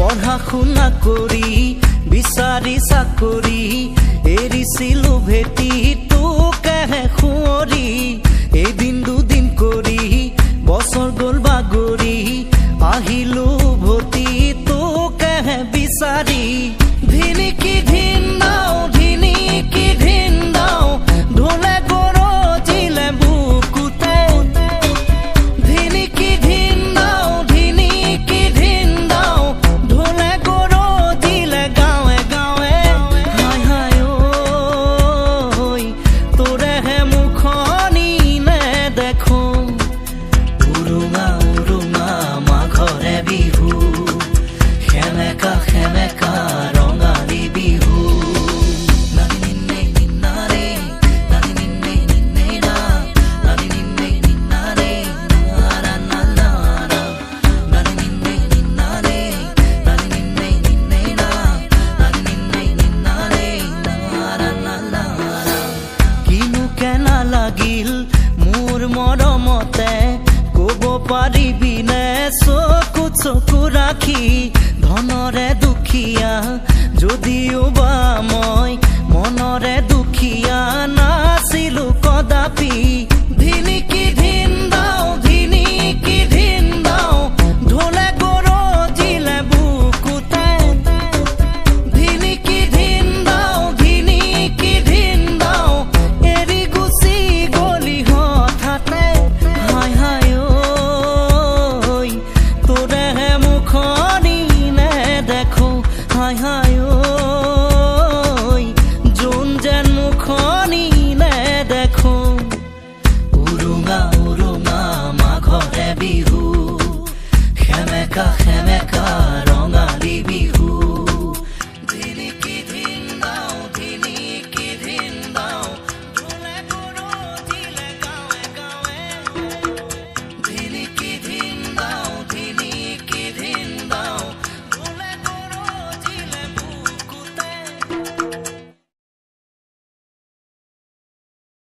পঢ়া শুনা কৰি বিচাৰি চাকৰি এৰিছিলো ভেটি তোকেহে সুঁৱৰি এদিন দুদিন কৰি বছৰ গ'ল বাগৰি আহিলো ভতি তোকেহে বিচাৰি ধিনিকি ধিন দাও ঢোলে গৰজিলে বুকুতে ধিনিকি ধিন দাও ঢোলে গৰজিলে গাঁৱে গাঁৱে হাই হাই ঐ তোৰেহে মুখনি নেদেখো উৰুঙা উৰুঙা মাঘৰে বিহু সেমেকা সেমেকা ৰঙালী বিহু লাগিল মোৰ মৰমতে ক'ব পাৰিবিনে চকু চকু ৰাখি ধনৰে দুখীয়া যদিও বা মই মনৰে